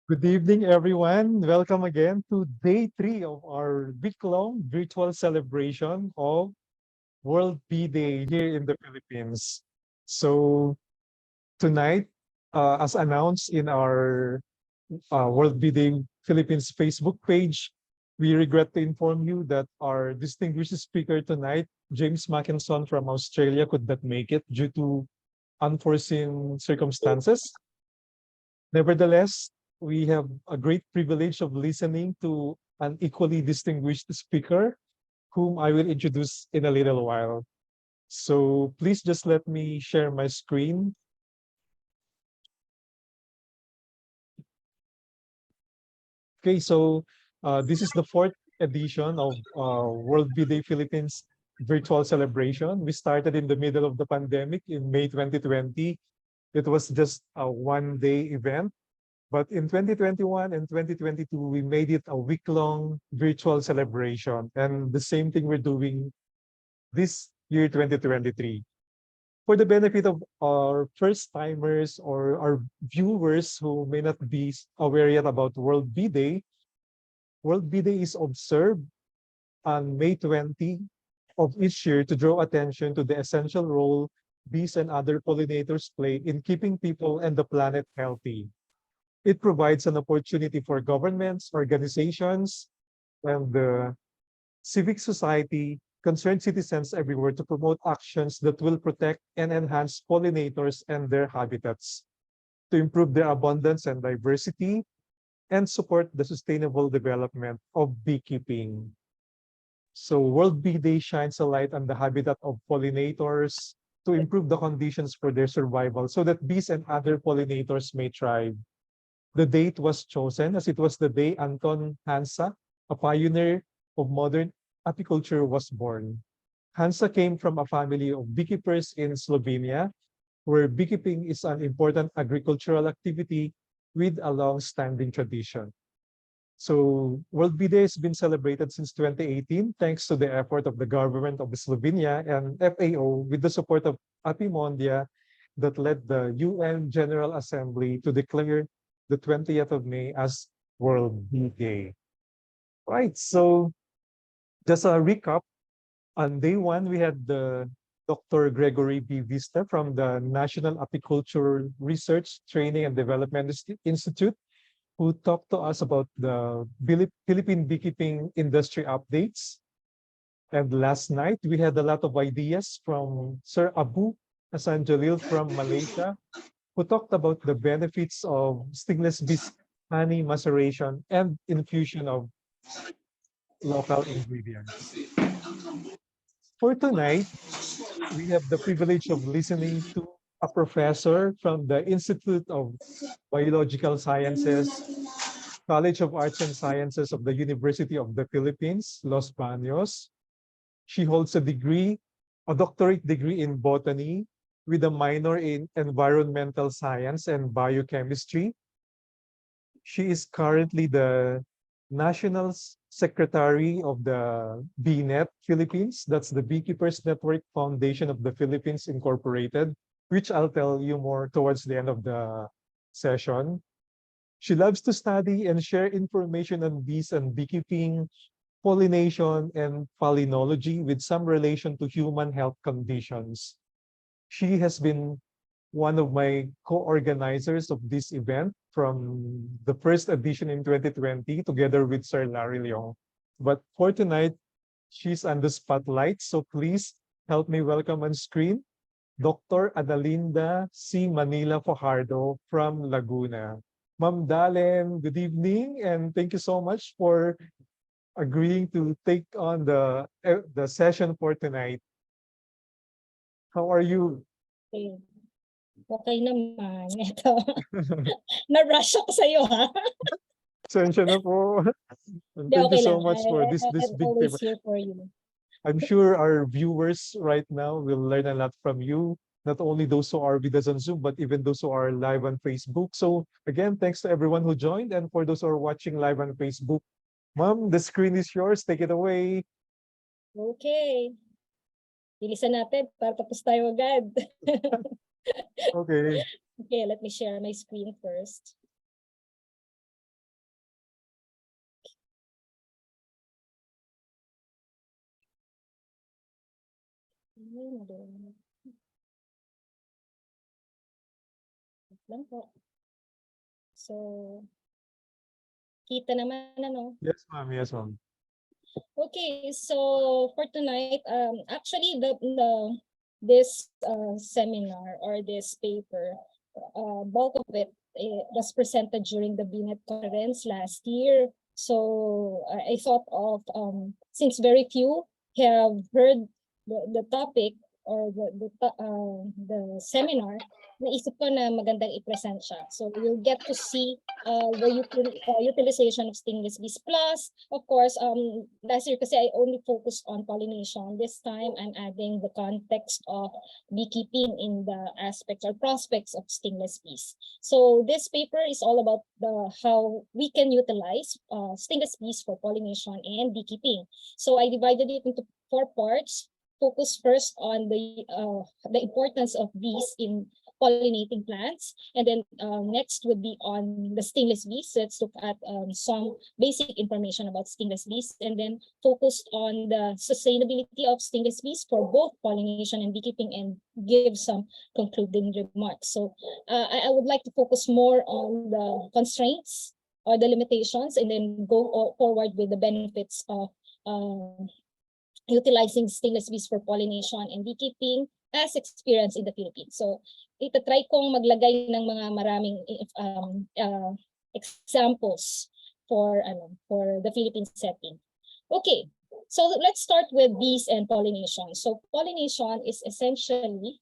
Good evening, everyone. Welcome again to day three of our week-long virtual celebration of World Bee Day here in the Philippines. So tonight, as announced in our World Bee Day Philippines Facebook page, we regret to inform you that our distinguished speaker tonight, James Mackinson from Australia, could not make it due to unforeseen circumstances. Nevertheless, we have a great privilege of listening to an equally distinguished speaker, whom I will introduce in a little while. So please just let me share my screen. Okay, so this is the fourth edition of World Bee Day Philippines virtual celebration. We started in the middle of the pandemic in May 2020. It was just a one-day event. But in 2021 and 2022, we made it a week-long virtual celebration. And the same thing we're doing this year, 2023. For the benefit of our first-timers or our viewers who may not be aware yet about World Bee Day is observed on May 20 of each year to draw attention to the essential role bees and other pollinators play in keeping people and the planet healthy. It provides an opportunity for governments, organizations, and the civic society, concerned citizens everywhere to promote actions that will protect and enhance pollinators and their habitats, to improve their abundance and diversity, and support the sustainable development of beekeeping. So World Bee Day shines a light on the habitat of pollinators to improve the conditions for their survival so that bees and other pollinators may thrive. The date was chosen as it was the day Anton Hansa, a pioneer of modern apiculture, was born. Hansa came from a family of beekeepers in Slovenia, where beekeeping is an important agricultural activity with a long-standing tradition. So World Bee Day has been celebrated since 2018 thanks to the effort of the government of Slovenia and FAO with the support of Apimondia that led the UN General Assembly to declare the 20th of May as World Bee Day. Right, so just a recap. On day one, we had the Dr. Gregory B. Vista from the National Apiculture Research, Training and Development Institute, who talked to us about the Philippine beekeeping industry updates. And last night, we had a lot of ideas from Sir Abu Hassan Jalil from Malaysia, who talked about the benefits of stingless bees honey maceration and infusion of local ingredients. For tonight, we have the privilege of listening to a professor from the Institute of Biological Sciences, College of Arts and Sciences of the University of the Philippines, Los Banos. She holds a doctorate degree in botany with a minor in environmental science and biochemistry. She is currently the National Secretary of the BNet Philippines. That's the Beekeepers Network Foundation of the Philippines Incorporated, which I'll tell you more towards the end of the session. She loves to study and share information on bees and beekeeping, pollination, and palynology with some relation to human health conditions. She has been one of my co-organizers of this event from the first edition in 2020 together with Sir Larry Leong. But for tonight, she's on the spotlight, so please help me welcome on screen Dr. ANALINDA C. Manila-Fajardo from Laguna. Ma'am Dalen, good evening, and thank you so much for agreeing to take on the session for tonight. How are you? Okay. Okay naman. Ito. Na-rush ako sa'yo, ha? Sensya na po. And Hindi, thank you okay so lang. much for this I'm big always favor. here for you. I'm sure our viewers right now will learn a lot from you. Not only those who are with us on Zoom, but even those who are live on Facebook. So again, thanks to everyone who joined. And for those who are watching live on Facebook, Ma'am, the screen is yours. Take it away. Okay. Bilisan natin para tapos tayo agad. Okay. Okay, let me share my screen first. Lang po. So, kita naman ano. Yes, ma'am. Yes, ma'am. Okay, so for tonight, actually this seminar or this paper, bulk of it was presented during the BNet conference last year. So I thought of since very few have heard the topic or the seminar, naisip ko na magandang i-present siya. So you'll get to see the utilization of stingless bees. Plus, of course, last year kasi I only focused on pollination. This time, I'm adding the context of beekeeping in the aspects or prospects of stingless bees. So this paper is all about how we can utilize stingless bees for pollination and beekeeping. So I divided it into 4 parts. Focus first on the importance of bees in pollinating plants, and then next would be on the stingless bees. Let's look at some basic information about stingless bees, and then focused on the sustainability of stingless bees for both pollination and beekeeping, and give some concluding remarks. So I would like to focus more on the constraints or the limitations, and then go forward with the benefits of utilizing stingless bees for pollination and beekeeping as experienced in the Philippines. So itatry kong maglagay ng mga maraming examples for the Philippine setting. Okay, so let's start with bees and pollination. So pollination is essentially,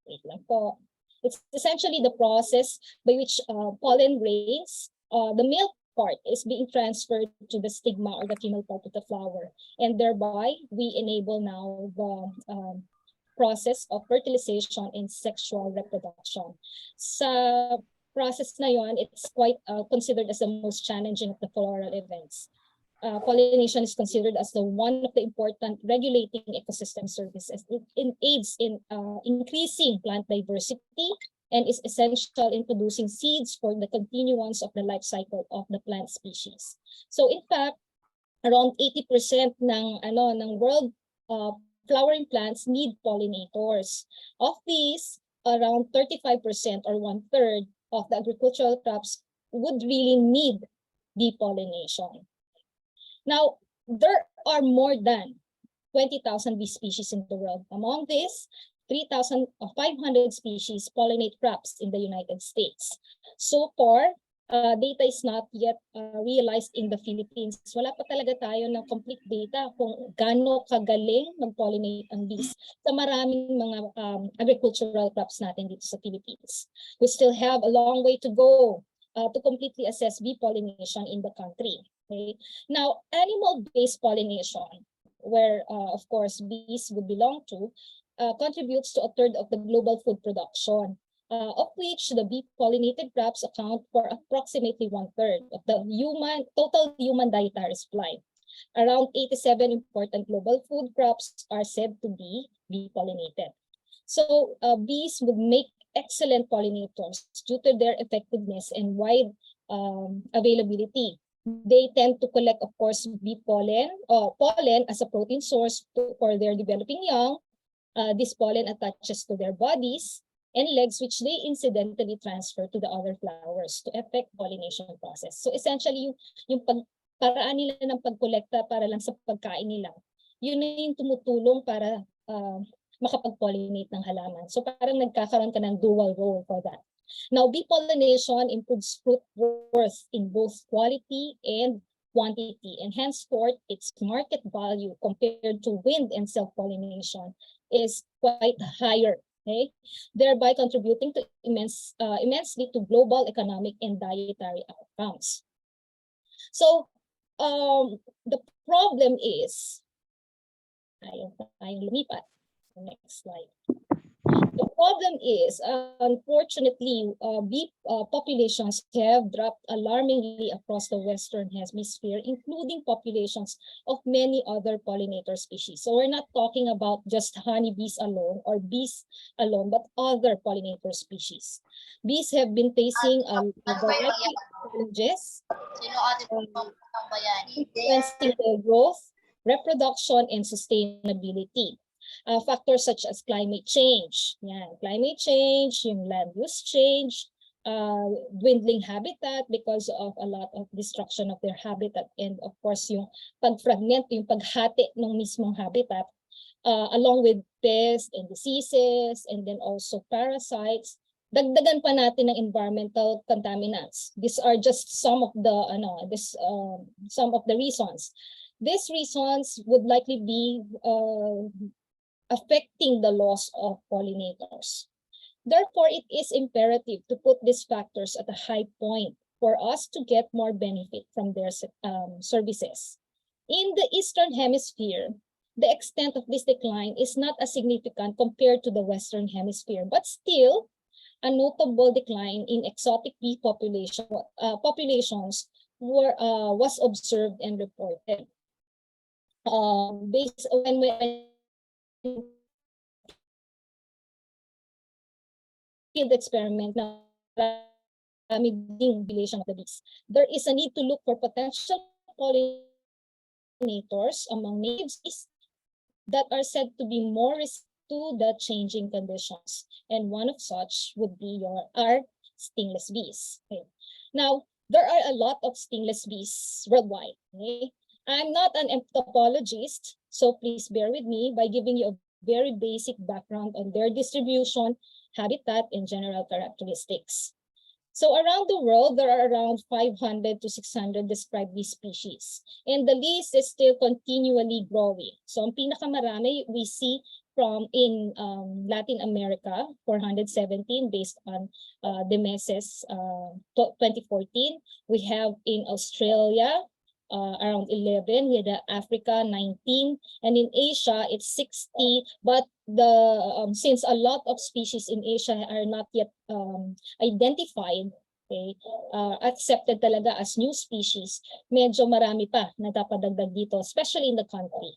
wait lang po. It's essentially the process by which pollen grains, the male part is being transferred to the stigma or the female part of the flower, and thereby we enable now the process of fertilization and sexual reproduction. Sa process na yon, it's quite considered as the most challenging of the floral events. Pollination is considered as one of the important regulating ecosystem services. It aids in increasing plant diversity and is essential in producing seeds for the continuance of the life cycle of the plant species. So in fact, around 80% ng world flowering plants need pollinators. Of these, around 35% or 1/3 of the agricultural crops would really need bee pollination. Now, there are more than 20,000 bee species in the world. Among these, 3,500 species pollinate crops in the United States. So far, data is not yet realized in the Philippines. Wala pa talaga tayo ng complete data kung gaano kagaling mag-pollinate ang bees sa maraming mga agricultural crops natin dito sa Philippines. We still have a long way to go to completely assess bee pollination in the country. Okay? Now, animal-based pollination, where of course bees would belong to, contributes to 1/3 of the global food production, of which the bee-pollinated crops account for approximately 1/3 of the total human dietary supply. Around 87 important global food crops are said to be bee-pollinated. So bees would make excellent pollinators due to their effectiveness and wide availability. They tend to collect, of course, bee pollen as a protein source for their developing young. This pollen attaches to their bodies and legs, which they incidentally transfer to the other flowers to effect pollination process. So essentially, yung paraan nila ng pagkolekta para lang sa pagkain nila, yun na yung tumutulong para makapag-pollinate ng halaman. So parang nagkakaroon ka ng dual role for that. Now, bee pollination improves fruit worth in both quality and quantity, and henceforth its market value compared to wind and self-pollination is quite higher, okay? Thereby contributing to immensely to global economic and dietary outcomes. So the problem is, lumipat. Next slide. The problem is, unfortunately, bee populations have dropped alarmingly across the Western Hemisphere, including populations of many other pollinator species. So we're not talking about just honeybees alone or bees alone, but other pollinator species. Bees have been facing a variety of challenges, influencing their growth, reproduction, and sustainability. Factors such as climate change. Yan, climate change, yung land use change, dwindling habitat because of a lot of destruction of their habitat, and of course yung pag-fragment, yung paghati ng mismong habitat, along with pests and diseases, and then also parasites. Dagdagan pa natin ng environmental contaminants. These are just some of the some of the reasons. These reasons would likely be affecting the loss of pollinators. Therefore, it is imperative to put these factors at a high point for us to get more benefit from their services. In the Eastern Hemisphere, the extent of this decline is not as significant compared to the Western Hemisphere, but still, a notable decline in exotic bee populations was observed and reported. Based when field experiment na population of the bees, there is a need to look for potential pollinators among native bees that are said to be more resistant to the changing conditions, and one of such would be our stingless bees. Okay. Now, there are a lot of stingless bees worldwide. Okay? I'm not an entomologist, so please bear with me by giving you a very basic background on their distribution, habitat, and general characteristics. So around the world, there are around 500 to 600 described bee species, and the list is still continually growing. So ang pinakamarami we see from in Latin America, 417 based on the MESES 2014. We have in Australia around 11, we had Africa 19, and in Asia it's 60. But since a lot of species in Asia are not yet identified, okay, accepted talaga as new species, medyo marami pa na dapadagdag dito, especially in the country.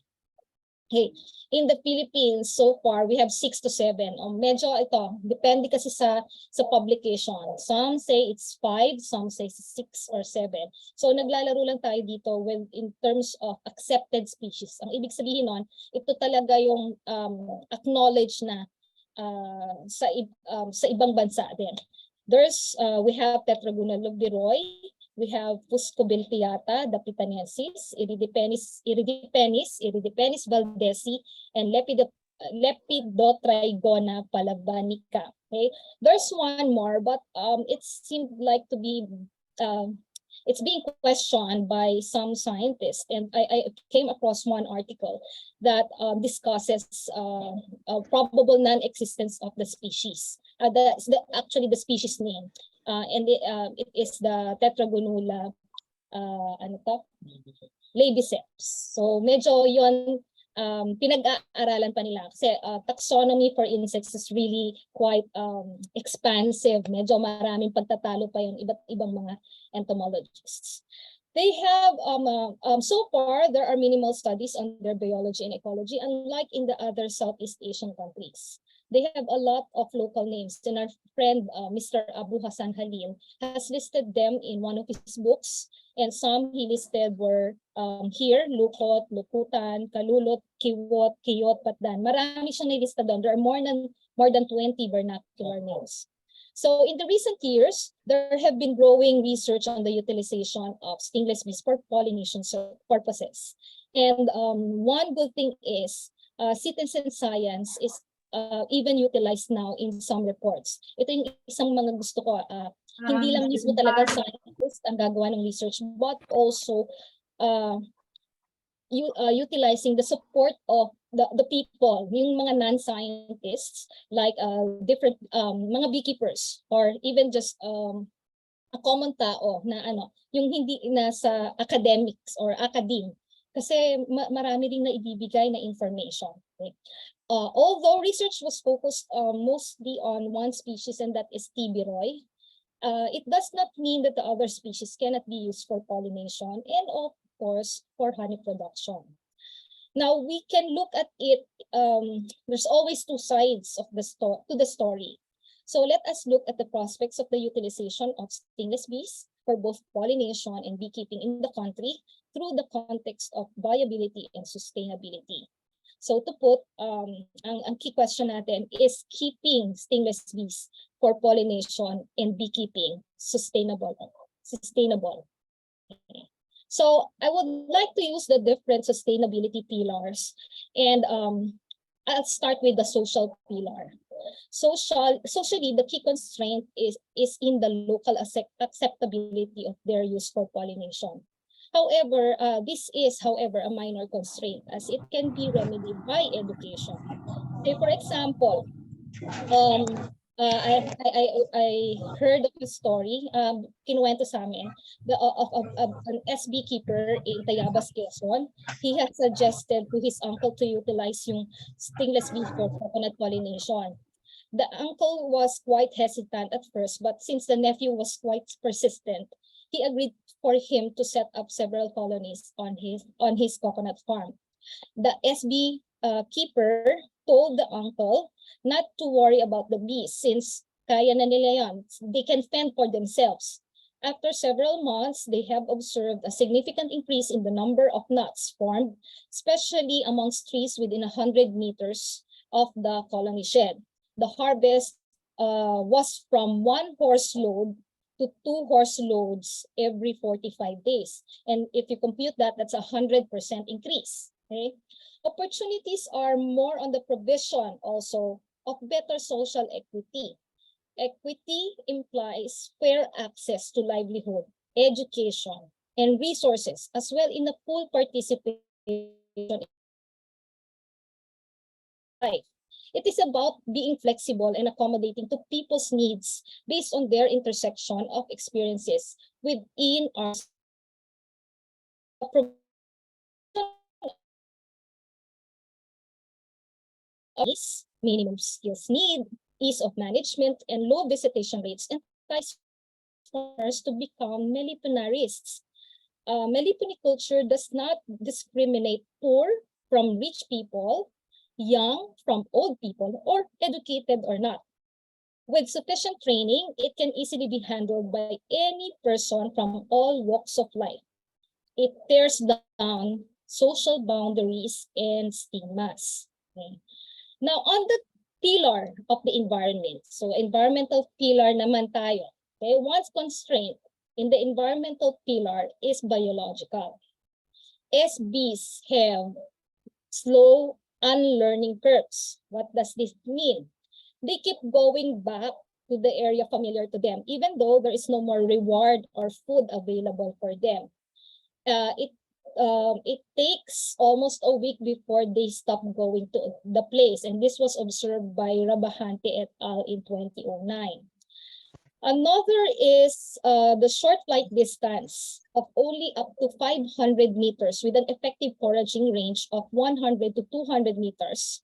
Okay. In the Philippines, so far, we have 6 to 7. Medyo ito, depende kasi sa publication. Some say it's 5, some say 6 or 7. So naglalaro lang tayo dito with in terms of accepted species. Ang ibig sabihin nun, ito talaga yung acknowledged na sa ibang bansa din. We have Tetragonal lobdiroy, we have Fuscobilpiata dapitanensis, Iridipenis valdesi, and Lepidotrigona palabanica. Okay, there's one more, but it seemed like to be it's being questioned by some scientists, and I came across one article that discusses probable non-existence of the species. Actually the species name, and it is the Tetragonula labiceps. So medyo yon pinag-aaralan pa nila kasi taxonomy for insects is really quite expansive. Medyo maraming pagtatalo pa yung iba't ibang mga entomologists. They have so far there are minimal studies on their biology and ecology, unlike in the other Southeast Asian countries. They have a lot of local names, and our friend Mr. Abu Hassan Halil has listed them in one of his books, and some he listed were here, Lukot, Lukutan, Kalulot, Kiwot, Kiyot, Patdan. Marami siyang nilista doon. There are more than 20 vernacular names. So in the recent years, there have been growing research on the utilization of stingless bees for pollination purposes. And one good thing is citizen science is even utilized now in some reports. Ito yung isang mga gusto ko, hindi lang mismo talaga scientists ang gagawa ng research, but also utilizing the support of the people, yung mga non-scientists, like different mga beekeepers, or even just a common tao na yung hindi nasa academics or academe, kasi marami ring naibibigay na information. Okay? Although research was focused mostly on one species, and that is Tibiroy, it does not mean that the other species cannot be used for pollination and of course for honey production. Now we can look at it, there's always two sides of the story. So let us look at the prospects of the utilization of stingless bees for both pollination and beekeeping in the country through the context of viability and sustainability. So to put, ang key question natin is keeping stingless bees for pollination and beekeeping sustainable. Okay. So I would like to use the different sustainability pillars, and I'll start with the social pillar. Socially, the key constraint is in the local acceptability of their use for pollination. However, this is, however, a minor constraint as it can be remedied by education. Say, for example, I heard of a story, kinuwento sa amin, of an SB keeper in Tayabas, Quezon. He had suggested to his uncle to utilize yung stingless bee for coconut pollination. The uncle was quite hesitant at first, but since the nephew was quite persistent, he agreed for him to set up several colonies on his coconut farm. The SB keeper told the uncle not to worry about the bees since kaya na nila yan. They can fend for themselves. After several months, they have observed a significant increase in the number of nuts formed, especially amongst trees within 100 meters of the colony shed. The harvest was from 1 horse load to 2 horse loads every 45 days. And if you compute that, that's 100% increase. Okay? Opportunities are more on the provision also of better social equity. Equity implies fair access to livelihood, education, and resources, as well in the full participation in life. It is about being flexible and accommodating to people's needs based on their intersection of experiences within our minimum skills need, ease of management, and low visitation rates entice farmers to become meliponiarists. Meliponiculture does not discriminate poor from rich people, young from old people, or educated or not. With sufficient training, it can easily be handled by any person from all walks of life. It tears down social boundaries and stigmas. Okay. Now, on the pillar of the environment, so environmental pillar naman tayo. Okay, one constraint in the environmental pillar is biological. SBs have slow unlearning curves. What does this mean? They keep going back to the area familiar to them, even though there is no more reward or food available for them. It takes almost a week before they stop going to the place, and this was observed by Rabahante et al. In 2009. Another is the short flight distance of only up to 500 meters with an effective foraging range of 100 to 200 meters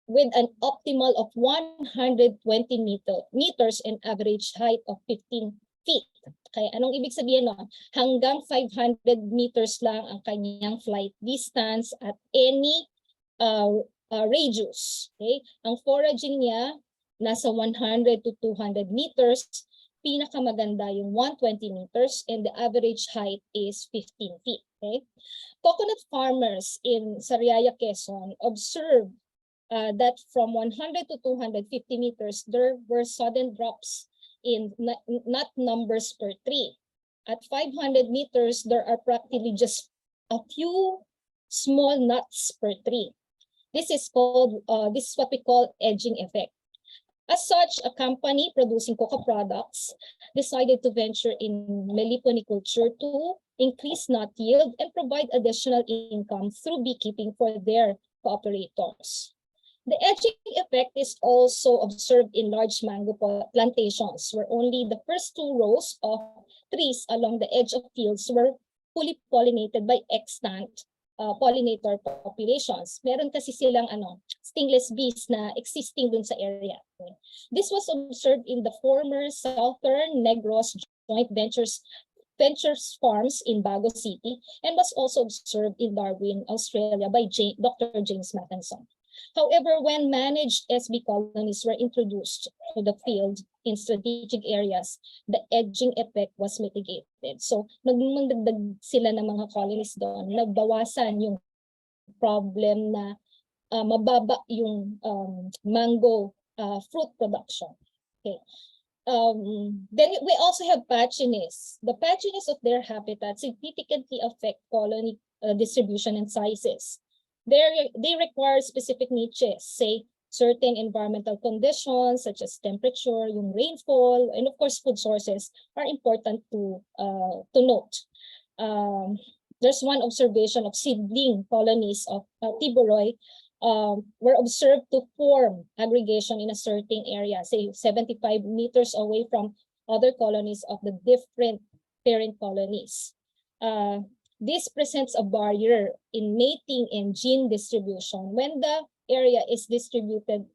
with an optimal of 120 meters and average height of 15 feet. Okay, anong ibig sabihin nun? Hanggang 500 meters lang ang kanyang flight distance at any radius. Okay? Ang foraging niya nasa 100 to 200 meters, pinakamaganda yung 120 meters, and the average height is 15 feet. Okay? Coconut farmers in Sariaya, Quezon observed that from 100 to 250 meters, there were sudden drops in nut numbers per tree. At 500 meters, there are practically just a few small nuts per tree. This is what we call edging effect. As such, a company producing cocoa products decided to venture in meliponiculture to increase nut yield and provide additional income through beekeeping for their cooperators. The edging effect is also observed in large mango plantations, where only the first 2 rows of trees along the edge of fields were fully pollinated by extant pollinator populations. Meron kasi silang stingless bees na existing dun sa area. Okay. This was observed in the former Southern Negros joint ventures farms in Bago City and was also observed in Darwin, Australia by Dr. James Mattenson. However, when managed SB colonies were introduced to the field in strategic areas, the edging effect was mitigated. So, nagdagdag sila ng mga colonies doon, nagbawasan yung problem na mababa yung mango fruit production. Okay. Then we also have patchiness. The patchiness of their habitat significantly affect colony distribution and sizes. They require specific niches, say certain environmental conditions such as temperature, yung rainfall, and of course food sources are important to note. There's one observation of seedling colonies of tiburoy were observed to form aggregation in a certain area, say 75 meters away from other colonies of the different parent colonies. This presents a barrier in mating and gene distribution when the area is distributed,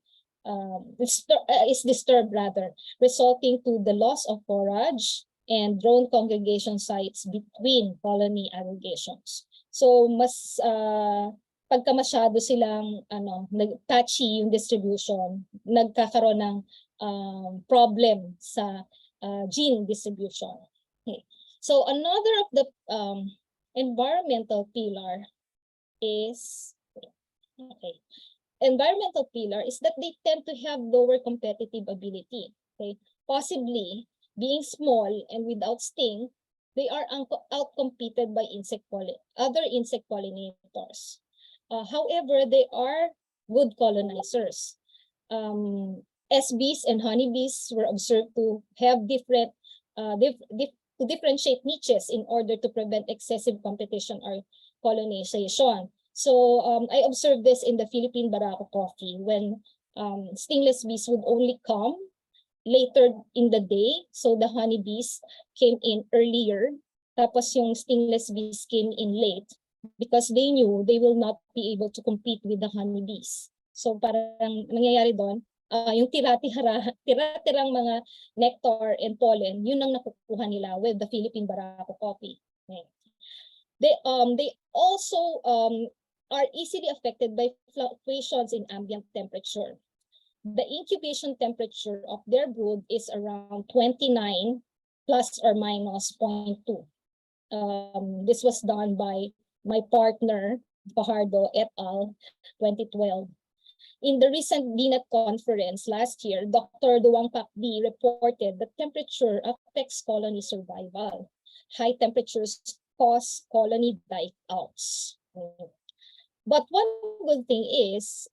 is disturbed rather, resulting to the loss of forage and drone congregation sites between colony aggregations. So mas pagka masyado silang patchy yung distribution, nagkakaroon ng problem sa gene distribution. Okay. So another of the environmental pillar is environmental pillar is that they tend to have lower competitive ability. Okay, possibly being small and without sting, they are outcompeted by other insect pollinators. However, they are good colonizers. SBs and honeybees were observed to have different, to differentiate niches in order to prevent excessive competition or colonization. So I observed this in the Philippine Barako coffee when stingless bees would only come later in the day. So the honeybees came in earlier, tapos yung stingless bees came in late because they knew they will not be able to compete with the honeybees. So parang nangyayari doon, yung tira-tirang mga nectar and pollen, yun ang nakukuha nila with the Philippine Barako coffee. Okay. They also are easily affected by fluctuations in ambient temperature. The incubation temperature of their brood is around 29 plus or minus 0.2. This was done by my partner, Fajardo et al., 2012. In the recent DNAT conference last year, Dr. Duwang Pakdi reported that temperature affects colony survival. High temperatures cause colony die-outs. But one good thing is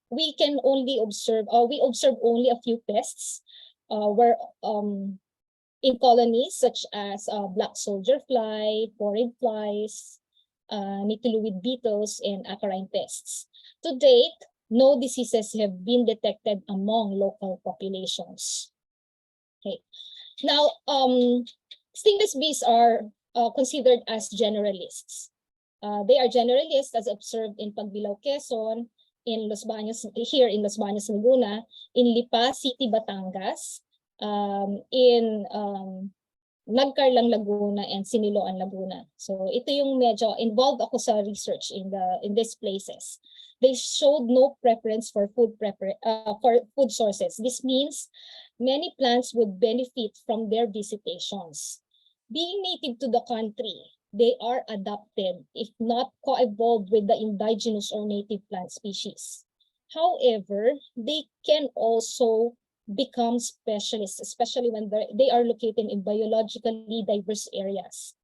we can only observe, we observe only a few pests where in colonies such as black soldier fly, phorid flies, nidiluid beetles, and acarine pests. To date, no diseases have been detected among local populations. Okay. Now, stingless bees are considered as generalists. They are generalists as observed in Pagbilao, Quezon, in Los Baños, here in Los Baños, Laguna, in Lipa City, Batangas, in Nagcarlang, Laguna, and Siniloan, Laguna. So ito yung medyo involved ako sa research in these places. They showed no preference for food sources. This means many plants would benefit from their visitations. Being native to the country, they are adapted, if not co-evolved with the indigenous or native plant species. However, they can also become specialists, especially when they are located in biologically diverse areas.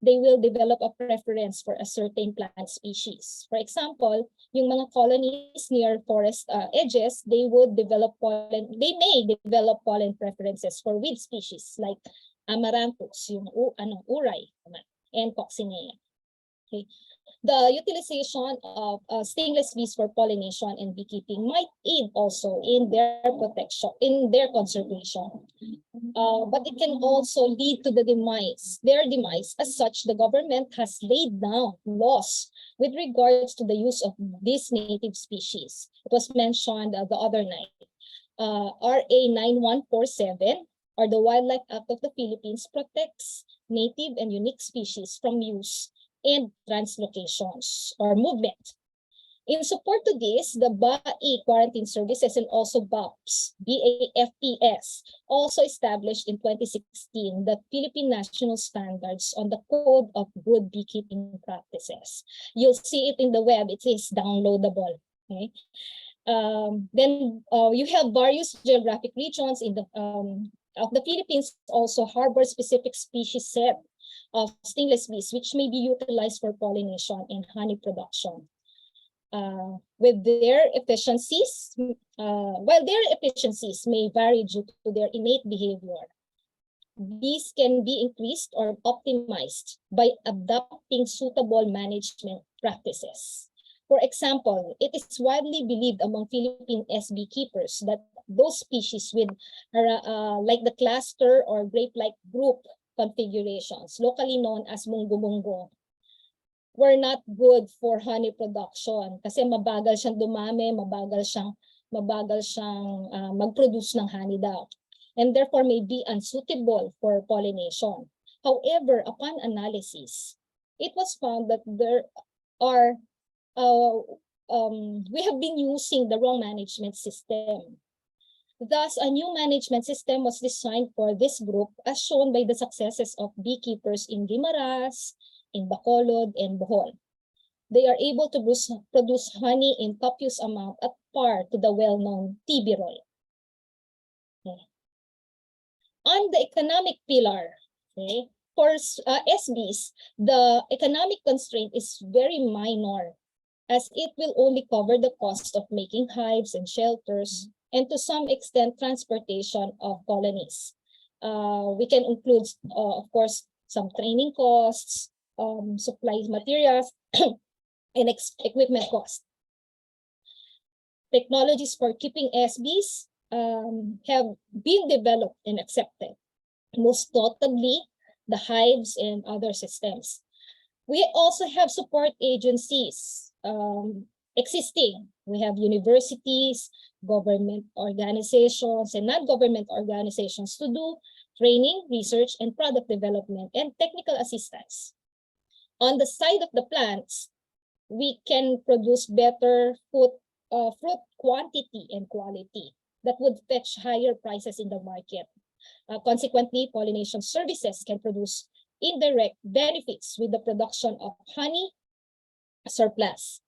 They will develop a preference for a certain plant species. For example, yung mga colonies near forest edges, they may develop pollen preferences for weed species like Amaranthus, yung uray, and Coccinea. Okay. The utilization of stingless bees for pollination and beekeeping might aid also in their protection, in their conservation. But it can also lead to their demise. As such, the government has laid down laws with regards to the use of these native species. It was mentioned the other night. RA 9147, or the Wildlife Act of the Philippines, protects native and unique species from use and translocations or movement. In support to this, the BAE Quarantine Services and also BAPS, BAFPS, also established in 2016 the Philippine National Standards on the Code of Good Beekeeping Practices. You'll see it in the web, it is downloadable. Okay. Then you have various geographic regions in the of the Philippines also harbor specific species set of stingless bees, which may be utilized for pollination and honey production. With their efficiencies, while their efficiencies may vary due to their innate behavior, these can be increased or optimized by adopting suitable management practices. For example, it is widely believed among Philippine beekeepers that those species with like the cluster or grape-like group configurations, locally known as monggo-monggo, were not good for honey production kasi mabagal siyang dumami, mabagal siyang mag-produce ng honey daw, and therefore may be unsuitable for pollination. However, upon analysis, it was found that there are we have been using the wrong management system. Thus, a new management system was designed for this group, as shown by the successes of beekeepers in Guimaras, in Bacolod, and Bohol. They are able to produce honey in copious amount at par to the well-known Tibiroy. Okay. On the economic pillar, okay, for SBs, the economic constraint is very minor, as it will only cover the cost of making hives and shelters, and to some extent transportation of colonies. We can include, of course, some training costs, supplies, materials, and equipment costs. Technologies for keeping SBs have been developed and accepted, most notably the hives and other systems. We also have support agencies existing. We have universities, government organizations, and non-government organizations to do training, research, and product development, and technical assistance. On the side of the plants, we can produce better fruit quantity and quality that would fetch higher prices in the market. Consequently, pollination services can produce indirect benefits with the production of honey surplus.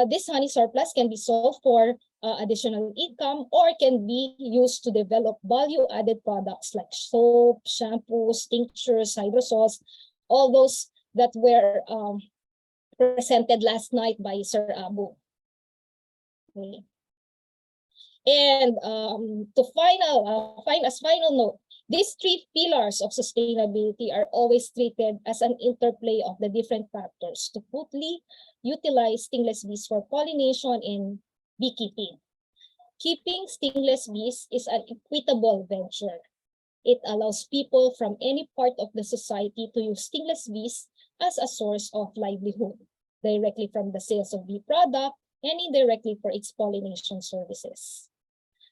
This honey surplus can be sold for additional income or can be used to develop value-added products like soap, shampoos, tinctures, hydrosols, all those that were presented last night by Sir Abu. Okay. And as final note, these three pillars of sustainability are always treated as an interplay of the different factors to fully utilize stingless bees for pollination and beekeeping. Keeping stingless bees is an equitable venture. It allows people from any part of the society to use stingless bees as a source of livelihood, directly from the sales of bee product and indirectly for its pollination services.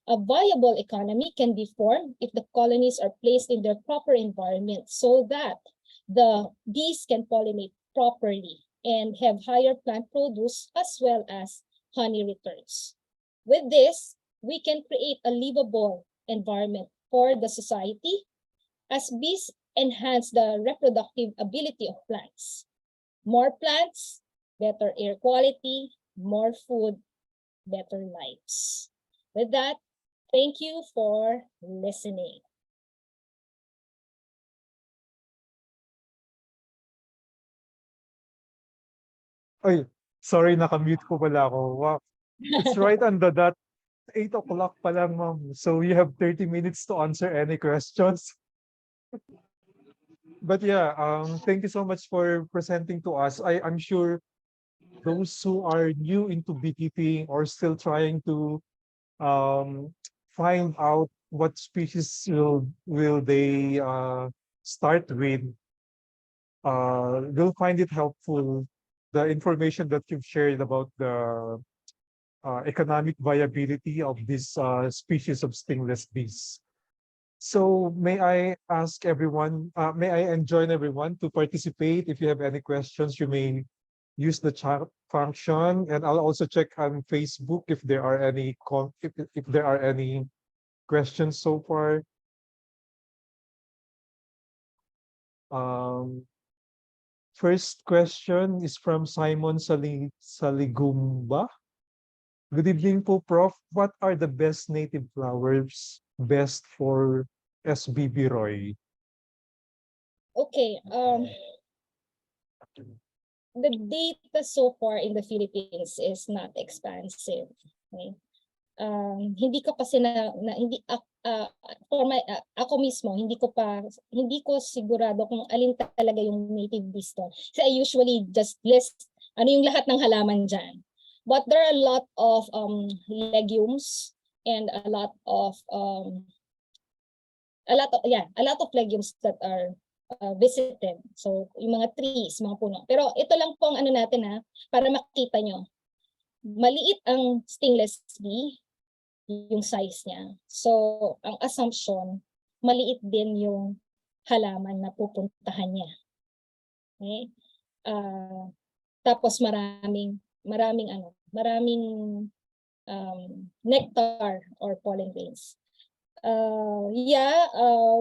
A viable economy can be formed if the colonies are placed in their proper environment so that the bees can pollinate properly and have higher plant produce as well as honey returns. With this, we can create a livable environment for the society as bees enhance the reproductive ability of plants. More plants, better air quality, more food, better lives. With that, thank you for listening. Ay, sorry, nakamute ko pala ako. Wow. It's right on the dot. 8 o'clock pa lang, ma'am. So you have 30 minutes to answer any questions. But yeah, thank you so much for presenting to us. I'm sure those who are new into beekeeping or still trying to um, find out what species will they start with, will find it helpful. The information that you've shared about the economic viability of this species of stingless bees. So may I ask everyone, may I enjoin everyone to participate? If you have any questions, you may use the chat function, and I'll also check on Facebook if there are any if there are any questions so far. Um, First question is from Simon Saligumba. Good evening po, Prof. What are the best native flowers best for SBB Roy? Okay, the data so far in the Philippines is not expansive. Okay? Hindi ko kasi hindi for my ako mismo hindi ko sigurado kung alin talaga yung native bees to. So I usually just list ano yung lahat ng halaman diyan. But there are a lot of legumes and a lot of legumes that are visited. So yung mga trees, mga puno. Pero ito lang po ang ano natin para makita nyo. Maliit ang stingless bee, yung size niya. So, ang assumption, maliit din yung halaman na pupuntahan niya. Okay? Tapos maraming nectar or pollen grains.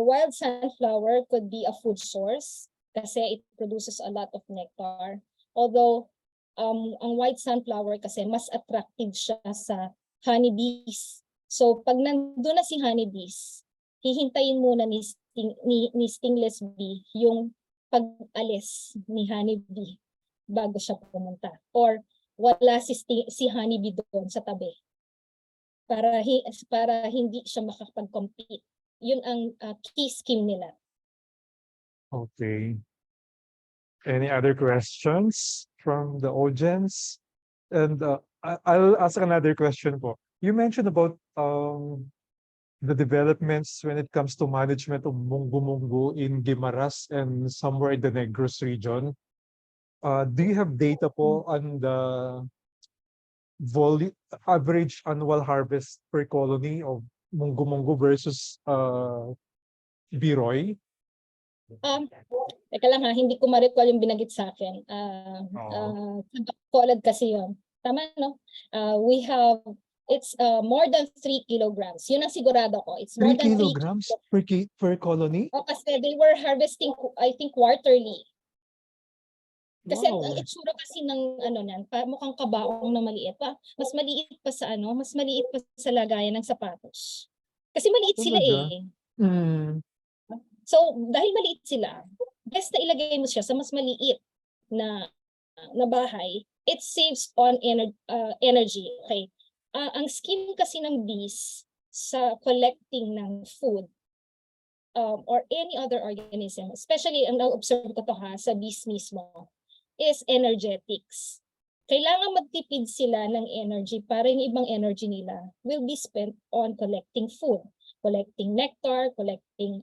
Wild sunflower could be a food source kasi it produces a lot of nectar. Although, ang white sunflower kasi mas attractive siya sa honeybees. So, pag nandun na si honeybees, hihintayin muna ni stingless bee yung pag-alis ni honeybee bago siya pumunta. Or wala si honeybee doon sa tabi para hindi siya makapag-compete. Yun ang key scheme nila. Okay. Any other questions from the audience? And I'll ask another question po. You mentioned about the developments when it comes to management of monggo-monggo in Guimaras and somewhere in the Negros region. Do you have data po on the average annual harvest per colony of monggo-monggo versus Biroy? Teka lang hindi ko ma-recall yung binanggit sa akin. Bacolod kasi yun. Tama, no? It's more than 3 kilograms. Yun ang sigurado ko. It's more 3 than 3 kilograms per colony? kasi they were harvesting, I think, quarterly. Kasi Wow. ang itsura kasi ng mukhang kabaong na maliit pa. Mas maliit pa sa lagayan ng sapatos. Kasi maliit sila So, dahil maliit sila, best na ilagay mo siya sa mas maliit na bahay, it saves on energy. Okay? Ang scheme kasi ng bees sa collecting ng food or any other organism, especially ang na-observe ko to sa bees mismo, is energetics. Kailangan magtipid sila ng energy para yung ibang energy nila will be spent on collecting food. Collecting nectar, collecting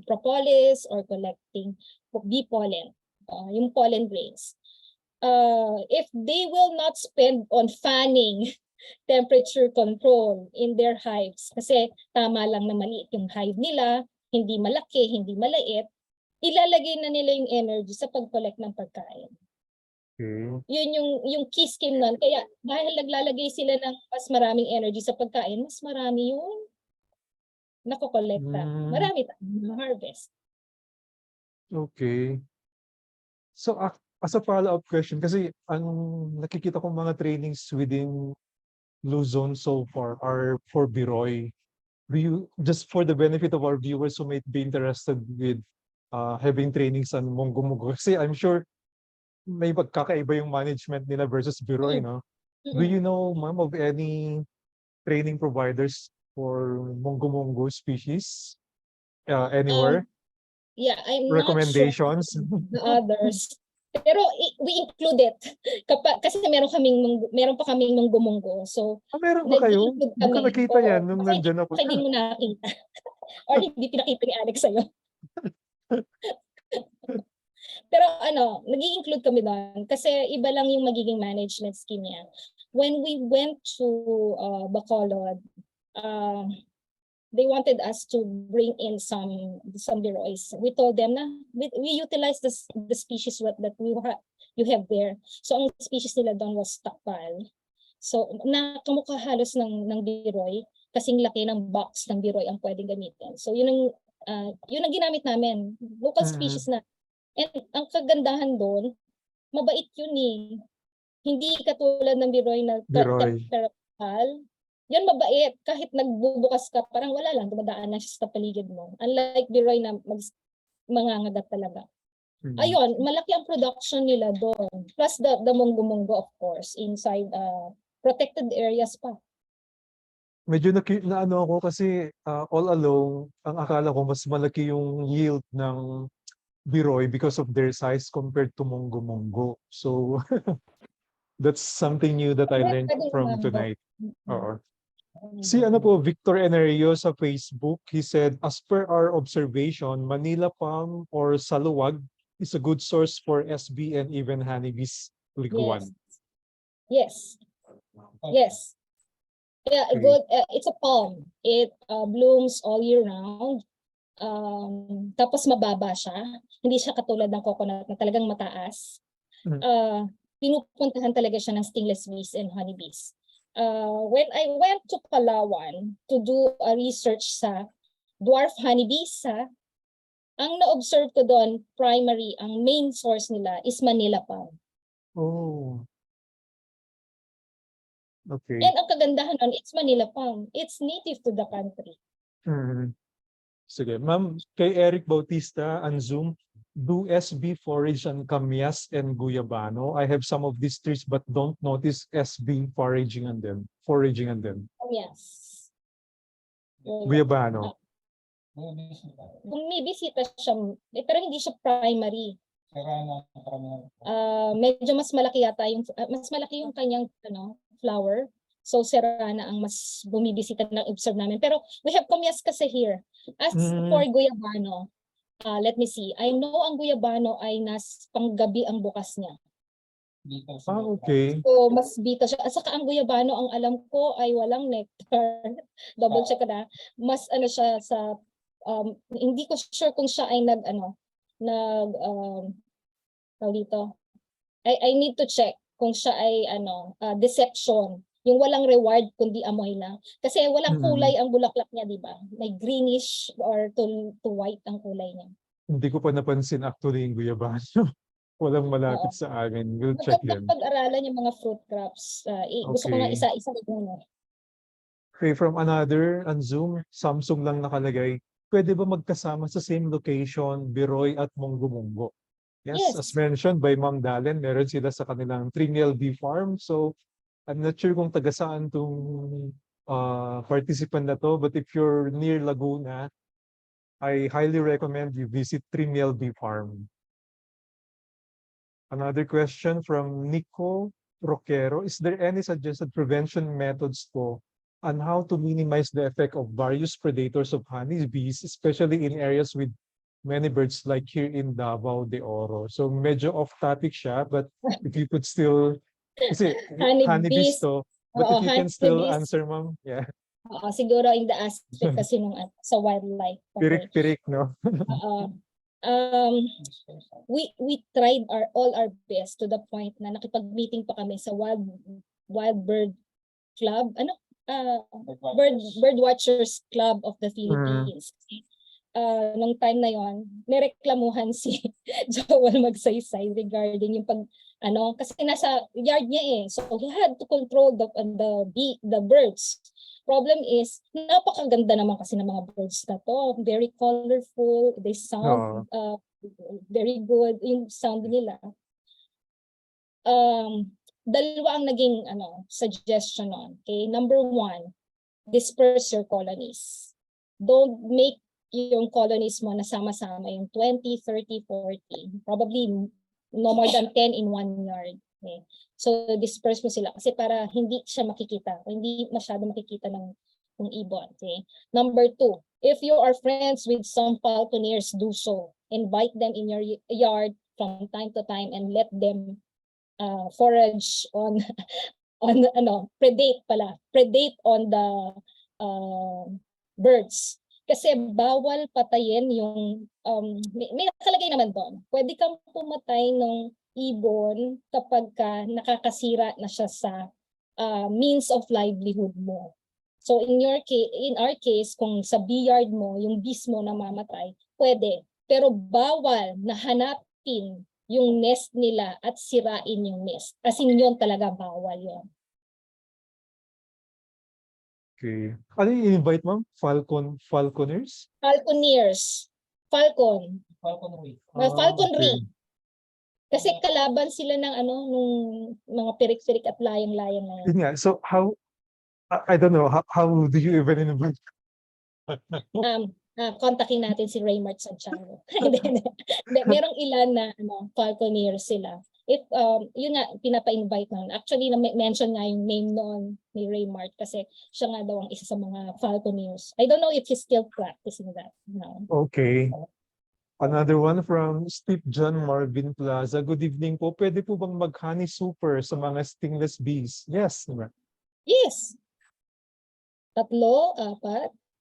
propolis, or collecting bee pollen, yung pollen grains. If they will not spend on fanning temperature control in their hives, kasi tama lang na maliit yung hive nila, hindi malaki, hindi maliit, ilalagay na nila yung energy sa pag-collect ng pagkain. Yun yung key scheme nun. Kaya dahil naglalagay sila ng mas maraming energy sa pagkain, mas marami yung nakokolekta. Marami tayong harvest. Okay. So as a follow-up question, kasi ang nakikita kong mga trainings within Luzon so far are for Biroy. Just for the benefit of our viewers who might be interested with having trainings on monggo-monggo, kasi I'm sure may magkakaiba yung management nila versus Biroy, no? Do you know, ma'am, of any training providers for monggo-monggo species anywhere? I'm Recommendations? not sure the others. Pero we include it. Kasi meron pa kaming monggo-monggo. So, meron ba kayo? Hindi ko nakita yan nung nandyan ako. Hindi mo nakita. Or hindi pinakita ni Alex sa'yo. Pero nag-i-include kami doon kasi iba lang yung magiging management scheme niya. When we went to Bacolod, they wanted us to bring in some Biroys. We told them na we utilize the species that you have there. So ang species nila doon was stockpile. So kamukha halos ng Biroy, kasing laki ng box ng Biroy ang pwedeng gamitin. So yun ang ginamit namin, local species na. And ang kagandahan doon, mabait yun Hindi katulad ng biroy na Biroy. temperamental. Yan mabait. Kahit nagbubukas ka, parang wala lang, dumadaan na siya sa paligid mo. Unlike biroy na mangangagat talaga. Ayun, malaki ang production nila doon. Plus the monggo-monggo, of course, inside protected areas pa. Medyo na ano ako kasi all along, ang akala ko mas malaki yung yield ng biroy because of their size compared to monggo-monggo. So that's something new that I learned Pwede from naman. tonight. Oo. Si ano po, Victor Enerio sa Facebook, he said, as per our observation, Manila palm or saluwag is a good source for SB and even honeybees liguan. Yes. Yes. Yeah, Okay. good. It's a palm. It blooms all year round. Tapos mababa siya. Hindi siya katulad ng coconut na talagang mataas. Pinupuntahan talaga siya ng stingless bees and honeybees. When I went to Palawan to do a research sa dwarf honeybees, ang na-observe ko doon, primary, ang main source nila is Manila palm. Oh. Okay. And ang kagandahan nun, it's Manila palm. It's native to the country. Sige. Ma'am, kay Eric Bautista on Zoom, do SB forage on kamyas and guyabano? I have some of these trees but don't notice SB foraging on them. Yes. Guyabano. Kung may bisita siya, pero hindi siya primary. Medyo mas malaki yata yung kanyang flower. So serana ang mas bumibisita na observe namin. Pero we have kamyas kasi here. As for guyabano, let me see. I know ang guyabano ay panggabi ang bukas niya. Okay. So mas bita siya. At saka ang guyabano, ang alam ko ay walang nectar. Double check ko na. Mas siya sa hindi ko sure kung siya ay dito. I need to check kung siya ay deception. Yung walang reward kundi amoy lang. Kasi walang kulay ang bulaklak niya, di ba? May greenish or to white ang kulay niya. Hindi ko pa napansin actually yung guyabano. Walang malapit sa amin. We'll check them. Pag-aralan yung mga fruit crops. Gusto ko na isa-isa muna. Okay, from another on Zoom, Samsung lang nakalagay. Pwede ba magkasama sa same location, biroy at monggo-monggo? Yes, as mentioned by Ma'am Dalen, meron sila sa kanilang Trinil Bee Farm. So, I'm not sure kung taga saan itong participant na to, but if you're near Laguna, I highly recommend you visit Trinil Bee Farm. Another question from Nico Roquero. Is there any suggested prevention methods po on how to minimize the effect of various predators of honeybees, especially in areas with many birds like here in Davao de Oro? So medyo off topic siya, but if you could still, kasi honeybees to, but if you can still answer, ma'am, yeah. Siguro in the aspect kasi nung sa wildlife. Pirik-pirik, no? We tried all our best to the point na nakipag-meeting pa kami sa wild bird club, bird watchers club of the Philippines. Nung time na yon, nireklamuhan si Joel Magsaysay regarding yung kasi nasa yard niya so he had to control the birds. Problem is, napakaganda naman kasi ng mga birds na to. Very colorful, they sound very good, yung sound nila. Dalawa ang naging suggestion nun. Okay, number 1, disperse your colonies. Don't make yung colonies mo na sama-sama yung 20, 30, 40. Probably no more than 10 in one yard. Okay. So disperse mo sila kasi para hindi siya makikita, hindi masyado makikita ng ibon. Okay. Number 2, if you are friends with some falconers, do so. Invite them in your yard from time to time and let them forage on predate on the birds. Kasi bawal patayin yung may nakalagay naman doon. Pwede kang pumatay ng ibon kapag nakakasira na siya sa means of livelihood mo. So in our case, kung sa bee yard mo, yung bees mo namamatay, pwede. Pero bawal na hanapin yung nest nila at sirain yung nest. As in yun talaga bawal yun. Okay. Ano yung invite, ma'am? Falconers? Falconeers. Falcon. Falconry. Okay. Kasi kalaban sila ng nung mga pirik-pirik at layang-layang na yan. Yun nga. So, I don't know, how do you even invite? Kontakin natin si Raymart Santiago. Hindi. Merong ilan na falconeers sila. If yun nga pinapa-invite noon. Actually mention nga yung name noon ni Raymart kasi siya nga daw ang isa sa mga falconeers. I don't know if he's still practicing that now. Okay. Another one from Steve John Marvin Plaza. Good evening po. Pwede po bang mag-honey super sa mga stingless bees? Yes. Diba? Yes. 3, 4.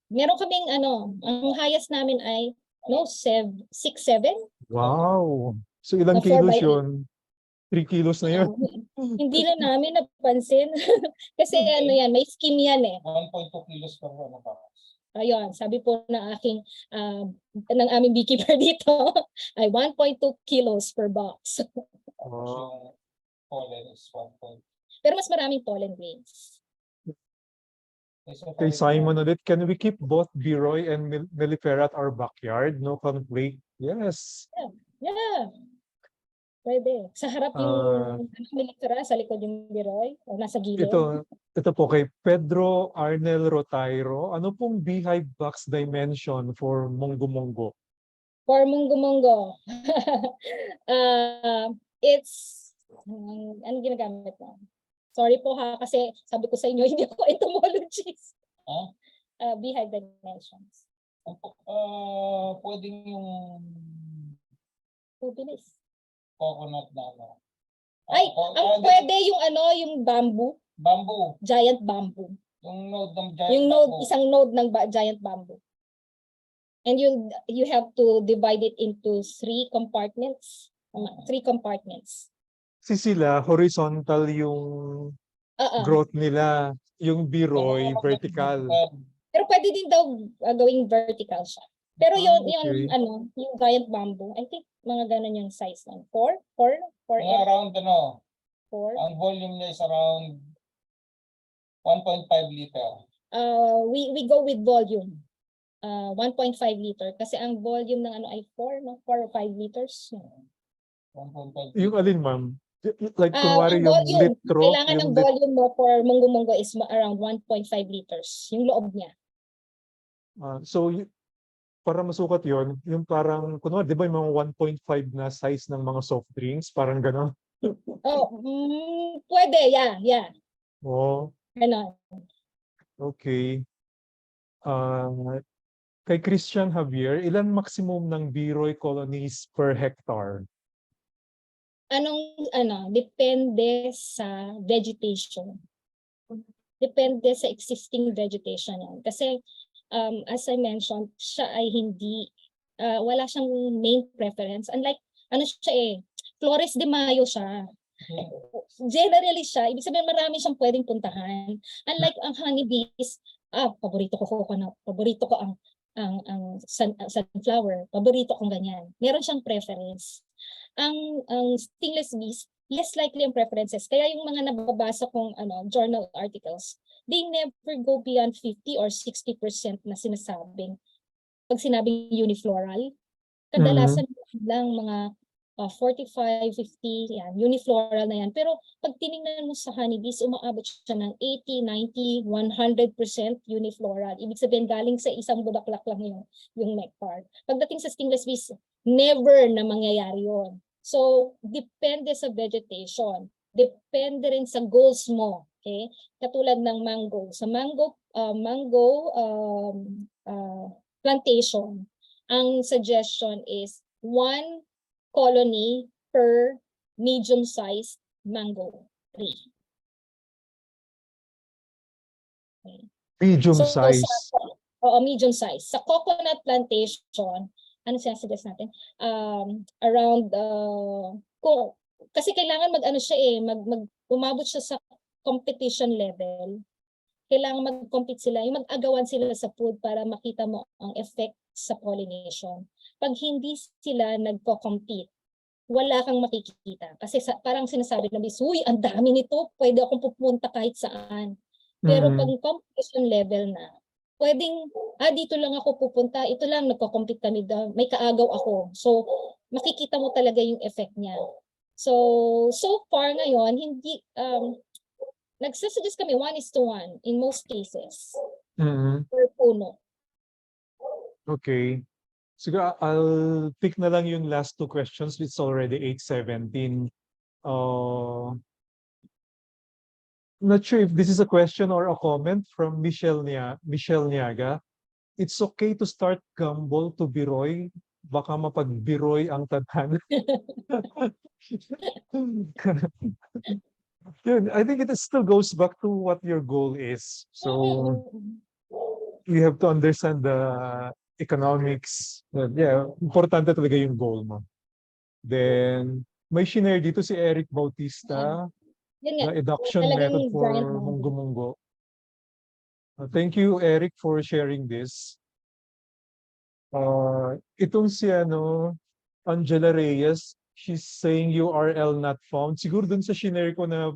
Meron kaming ang highest namin ay 6, 7. Wow. So ilang Na 4 kilos by 8. yun? 3 kilos na yun? Hindi na namin napansin. Kasi yan, may skim yan eh. 1.2 kilos per row. Ayun, sabi po ng aming beekeeper dito ay 1.2 kilos per box. Oh. Pollen is 1. Pero mas maraming pollen grains. Kay Simon ulit, can we keep both Biroy and Mellifera at our backyard? No conflict? Yes. Yeah. Pwede. Sa harap yung Mellifera, sa likod yung Biroy, o nasa gilid. Ito po kay Pedro Arnel Rotairo. Ano pong beehive box dimension for monggo-monggo? For monggo-monggo, it's, ano ginagamit mo? Sorry po ha, kasi sabi ko sa inyo, hindi ako entomologist. Beehive dimensions. Pwedeng yung Bilis. coconut na Ay, ang pwede yung bamboo. Bamboo. Giant bamboo. Yung node ng giant Yung node, bamboo. isang node ng giant bamboo. And you have to divide it into 3 compartments. 3 compartments. Sila, horizontal yung growth nila. Yung Biroy, vertical. Pero pwede din daw gawing vertical siya. Pero yun yung giant bamboo, I think mga ganun yung size lang. 4? Around 4? ang volume niya is around 1.5 liter. We go with volume. 1.5 liter kasi ang volume ng ay 4 or 5 liters. 1.5. Yung alin, ma'am? Like kunwari Ang yung volume, litro. kailangan ng volume mo for monggo-monggo is around 1.5 liters. Yung loob niya. Para masukat yon, yung parang, kunwari, di ba yung mga 1.5 na size ng mga soft drinks? Parang gano'n. Pwede, yeah. Oh, Ganon. okay. Kay Christian Javier, ilan maximum ng Biroy colonies per hectare? Depende sa vegetation. Depende sa existing vegetation yan. Kasi as I mentioned, siya ay wala siyang main preference. Unlike, Flores de Mayo siya. Generally siya, ibig sabihin marami siyang pwedeng puntahan. Unlike ang honeybees, paborito ko ang sunflower, paborito kong ganyan. Meron siyang preference. Ang stingless bees, less likely ang preferences. Kaya yung mga nababasa kong journal articles, they never go beyond 50 or 60% na sinasabing. Pag sinabing unifloral, kadalasan lang mga 45, 50, yan, unifloral na yan. Pero pag tinignan mo sa honeybees, umaabot siya ng 80, 90, 100% unifloral. Ibig sabihin, galing sa isang bulaklak lang yung nectar. Pagdating sa stingless bees, never na mangyayari yon. So, depende sa vegetation. Depende rin sa goals mo. Okay? Katulad ng mango. Sa mango plantation, ang suggestion is 1 colony per medium-sized mango tree. Okay. Medium size. Medium size. Sa coconut plantation, ano sinasuggest natin? Around, kasi kailangan umabot siya sa competition level. Kailangan mag-compete sila, yung mag-agawan sila sa food para makita mo ang effect sa pollination. Pag hindi sila nagko-compete, wala kang makikita. Kasi parang sinasabi ng bees, uy, ang dami nito, pwede akong pupunta kahit saan. Pero pag competition level na, pwedeng, dito lang ako pupunta, ito lang, nagko-compete kami daw, may kaagaw ako. So, makikita mo talaga yung effect niya. So far ngayon, hindi, nagsasuggest kami 1:1 in most cases per puno. Okay. Siguro I'll pick na lang yung last two questions. It's already 8:17. Not sure if this is a question or a comment from Michelle Niaga. It's okay to start gamble to Biroy. Baka mapagbiroy ang tadhana. Yun, I think it still goes back to what your goal is. So you have to understand the economics. Yeah, importante talaga yung goal mo. Then, may shinare dito si Eric Bautista, Yun nga, the eduction talagang method for giant monggo. monggo-monggo. Thank you, Eric, for sharing this. Itong si Angela Reyes, she's saying URL not found. Siguro dun sa shinare ko na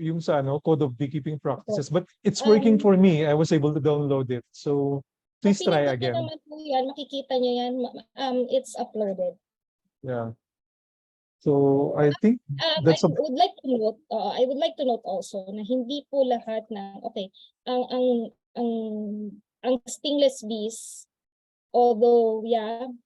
yung sa Code of Beekeeping Practices. But it's working for me. I was able to download it. So, please try pinindot again. nyo naman po yan, makikita nyo yan, it's uploaded. Yeah. So, I think that's I would like to note also na hindi po lahat ng ang stingless bees, although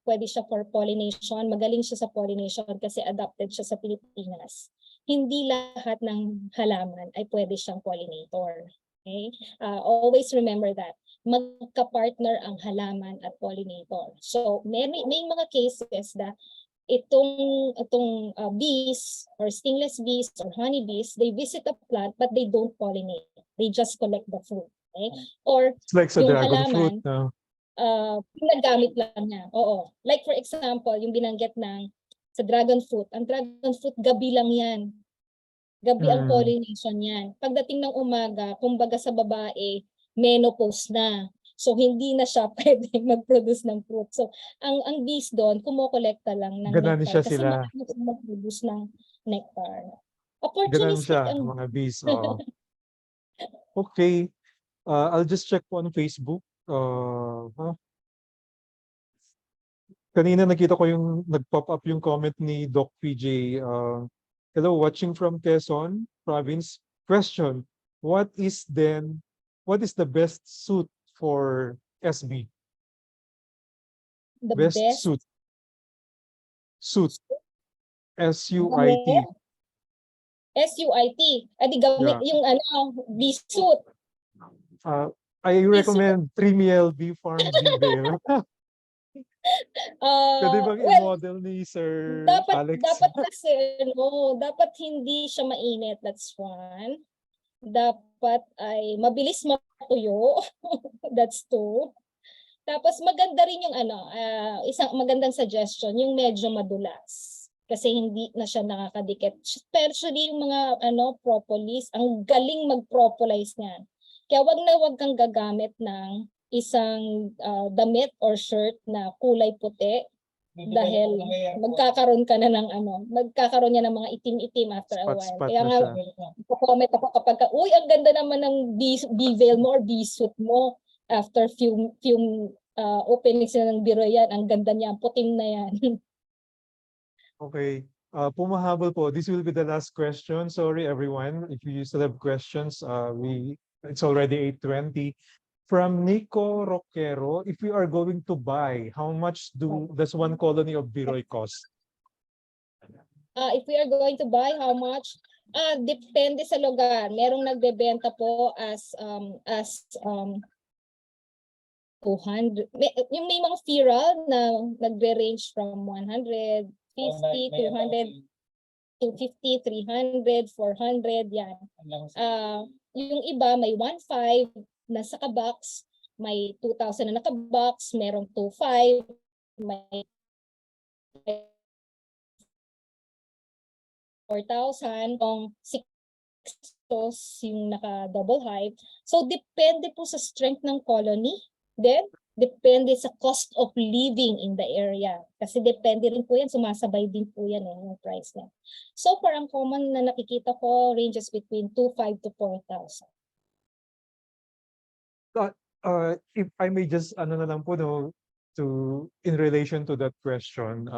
pwede siya for pollination, magaling siya sa pollination kasi adapted siya sa Pilipinas. Hindi lahat ng halaman ay pwede siyang pollinator. Okay? Always remember that. Magka-partner ang halaman at pollinator. So may mga cases na itong bees or stingless bees or honey bees, they visit a plant but they don't pollinate. They just collect the fruit. Okay? Or it's like sa yung dragon fruit. halaman, pinagamit lang niya. Oo. Like for example, yung binanggit ng sa dragon fruit. Ang dragon fruit, gabi lang yan. Gabi ang pollination yan. Pagdating ng umaga, kumbaga sa babae, menopause na. So hindi na siya pwedeng mag-produce ng fruit. So ang bees doon, kumokolekta lang ng Ganun nectar siya kasi sila. maano sila mag-produce ng nectar. Ganun Opportunistic siya, ang mga bees. Okay. I'll just check po on Facebook. Kanina nakita ko yung nag-pop up yung comment ni Doc PJ. Hello, watching from Quezon Province. Question, what is the best suit for SB? the Best best. suit. SUIT. SUIT. Adi gamit yung bee suit. I recommend Trimiel Bee Farm Bee Bale. Pwede bang i-model ni Sir Alex? Dapat kasi dapat hindi siya mainit, that's one. Dapat ay mabilis matuyo. That's two. Tapos maganda rin yung isang magandang suggestion, yung medyo madulas. Kasi hindi na siya nakakadikit. Especially yung mga propolis, ang galing mag-propolis niyan. Kaya wag kang gagamit ng isang damit or shirt na kulay puti dahil magkakaroon ka na ng magkakaroon niya ng mga itim-itim after a while. Kaya nga comment ako kapag uy, ang ganda naman ng bee veil mo or bee suit mo after few openings na ng biro yan, ang ganda niya, putim na yan. Okay. Pumahabol po. This will be the last question. Sorry everyone. If you still have questions, it's already 8:20. From Nico Roquero, if we are going to buy, how much does one colony of Biroy cost? If we are going to buy, how much? Depende sa lugar. Merong nagbebenta po as 200. May mga feral na nagre-range from 150, 200, 250, 300, 400, yan. Yung iba may 1.5 na naka-box, may 2,000 na naka-box, merong 2.5, may 4,000, yung 6 yung naka-double hive. So depende po sa strength ng colony. Then depende sa cost of living in the area. Kasi depende rin po yan, sumasabay din po yan yung price niya. So far, ang common na nakikita ko ranges between 2,500 to 4,000. If I may just ano na lang po no, to in relation to that question,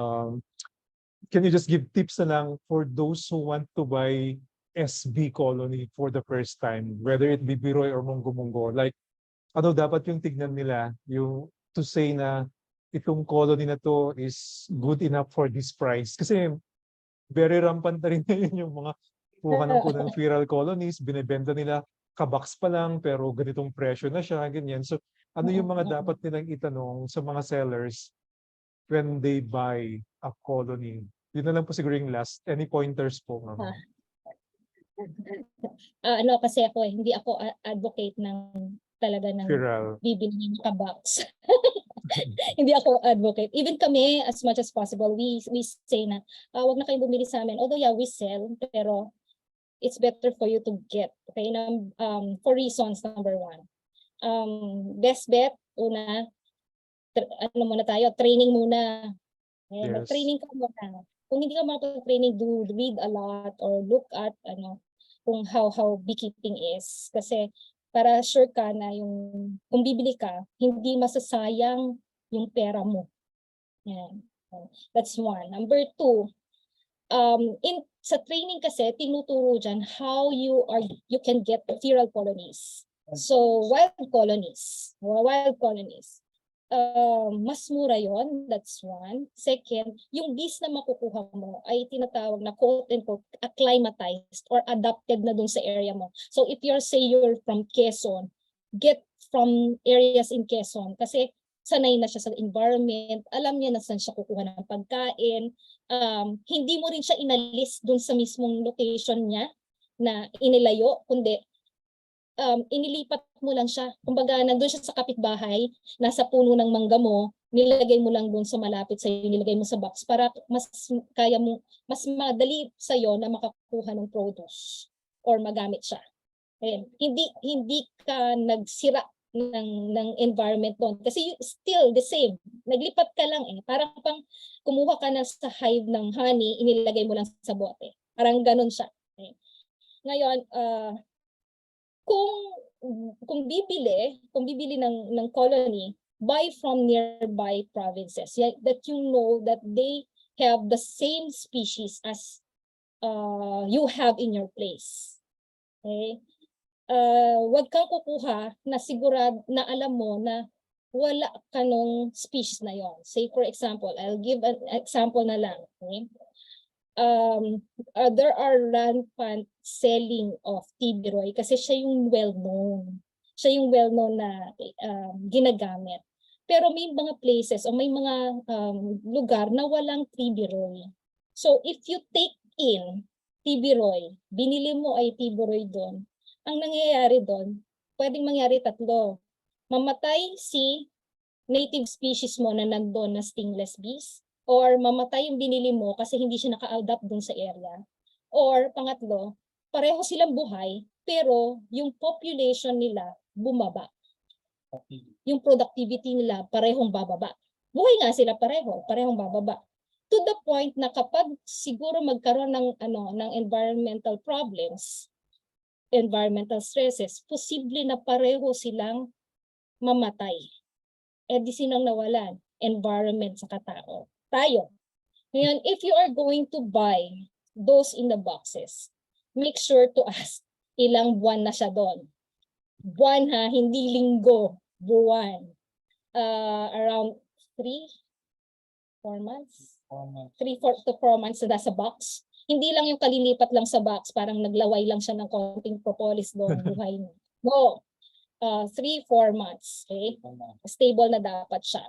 can you just give tips na lang for those who want to buy SB colony for the first time, whether it be Biroy or monggo-monggo? Like, ano dapat yung tignan nila, yung to say na itong colony na to is good enough for this price? Kasi very rampant na rin ngayon yung mga kuha ng feral colonies, binebenta nila kabox pa lang pero ganitong presyo na siya, ganyan. So ano yung mga dapat nilang itanong sa mga sellers when they buy a colony? Yun na lang po siguro yung last. Any pointers po, ma'am? Ano kasi ako hindi ako advocate ng talaga ng Feral. bibili ng kabox. Hindi ako advocate. Even kami, as much as possible, we say na, wag na kayong bumili sa amin. Although yeah, we sell, pero it's better for you to get. Okay, for reasons, number one. Best bet, una, ano muna tayo, training muna. Okay, Yes. mag-training ka muna. Kung hindi ka makapag-training, do read a lot or look at kung how beekeeping is. Kasi para sure ka na kung bibili ka, hindi masasayang yung pera mo. Yan. That's one. Number two, sa training kasi, tinuturo dyan how you can get feral colonies. So, wild colonies, mas mura yon, that's one. Second, yung bees na makukuha mo ay tinatawag na quote-unquote acclimatized or adapted na dun sa area mo. So if you're from Quezon, get from areas in Quezon kasi sanay na siya sa environment, alam niya na saan siya kukuha ng pagkain, hindi mo rin siya inalis dun sa mismong location niya na inilayo, kundi inilipat mo lang siya. Kumbaga, nandun siya sa kapitbahay, nasa puno ng mangga mo, nilagay mo lang dun sa malapit sa iyo, nilagay mo sa box para mas madali sa iyo na makakuha ng produce or magamit siya. Ayan. Hindi ka nagsira ng environment doon kasi still the same. Naglipat ka lang Parang pang kumuha ka na sa hive ng honey, inilagay mo lang sa bote. Parang ganun siya. Ayan. Ngayon, kung bibili ng colony, buy from nearby provinces that you know that they have the same species as you have in your place. Okay? Wag kang kukuha na sigurado na alam mo na wala ka nung species na yon. Say for example, I'll give an example na lang. Okay? There are rampant selling of Tibiroy kasi siya yung well-known. Siya yung well-known na ginagamit. Pero may mga places o may mga lugar na walang Tibiroy. So if you take in Tibiroy, binili mo ay Tibiroy doon, ang nangyayari doon, pwedeng mangyari tatlo. Mamatay si native species mo na nandoon na stingless bees, or mamatay yung binili mo kasi hindi siya naka-adapt dun sa area. Or pangatlo, pareho silang buhay pero yung population nila bumaba. Yung productivity nila parehong bababa. Buhay nga sila parehong bababa. To the point na kapag siguro magkaroon ng environmental problems, environmental stresses, posible na pareho silang mamatay. Di sinang nawalan? Environment sa katao. Tayo. Ngayon, if you are going to buy those in the boxes, make sure to ask ilang buwan na siya doon. Buwan ha, hindi linggo, buwan. Around 3-4 months? 3 to 4 months na sa box. Hindi lang yung kalilipat lang sa box, parang naglaway lang siya ng konting propolis doon, buhay niya. No. 3-4 months. Okay? Stable na dapat siya.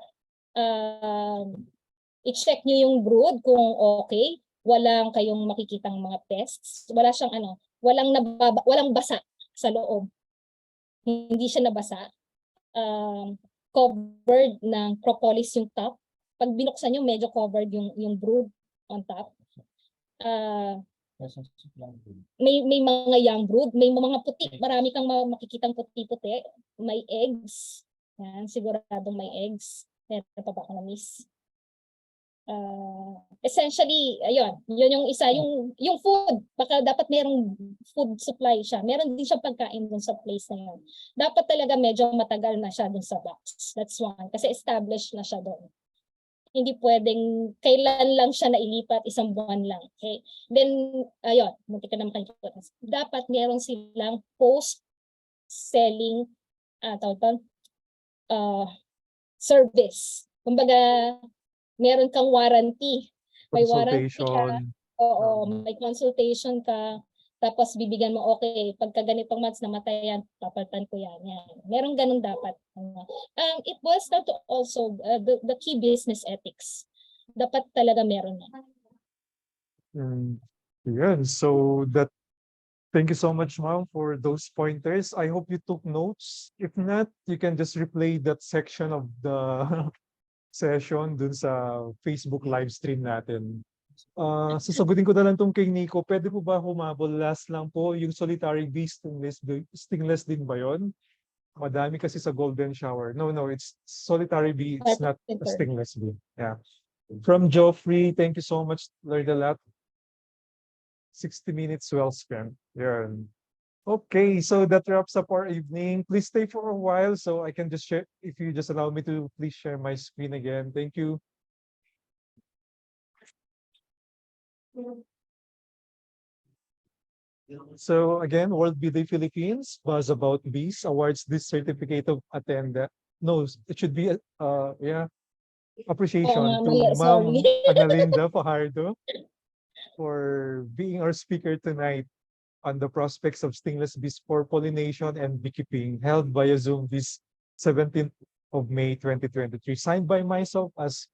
I-check nyo yung brood kung okay. Walang kayong makikitang mga pests. Wala siyang walang basa sa loob. Hindi siya nabasa. Covered ng propolis yung top. Pag binuksan nyo, medyo covered yung brood on top. May mga young brood, may mga puti. Marami kang makikitang puti-puti. May eggs. Yan, siguradong may eggs. Meron pa ba ako na-miss? Essentially, ayun, yun yung isa, yung food. Baka dapat merong food supply siya. Meron din siyang pagkain dun sa place na yun. Dapat talaga medyo matagal na siya dun sa box. That's one. Kasi established na siya doon. Hindi pwedeng kailan lang siya nailipat, isang buwan lang. Okay? Then, ayun, munti ka naman kayo. Dapat meron silang post-selling service. Kumbaga, meron kang warranty. May warranty ka. Consultation. Oo, may consultation ka. Tapos bibigyan mo, okay, pagka ganitong months namatay yan, papalitan ko yan. Merong ganun dapat. It boils down to also the key business ethics. Dapat talaga meron na. Yan. So thank you so much, ma'am, for those pointers. I hope you took notes. If not, you can just replay that section of the session dun sa Facebook live stream natin. Sasagutin ko na lang tong kay Nico. Pwede po ba humabol? Last lang po, yung solitary bee stingless din ba yun? Madami kasi sa golden shower. No, it's solitary bee. It's not a stingless bee. Yeah. From Joffrey, thank you so much. Learned a lot. 60 minutes well spent. Yeah. Okay, so that wraps up our evening. Please stay for a while so I can just share, if you just allow me to please share my screen again. Thank you. So again, World Bee Day Philippines, Buzz About Bees awards this certificate of attendance. No, it should be appreciation to Ma'am ANALINDA-FAJARDO for being our speaker tonight on the Prospects of Stingless Bees for Pollination and Beekeeping, held via Zoom this 17th of May 2023, signed by myself as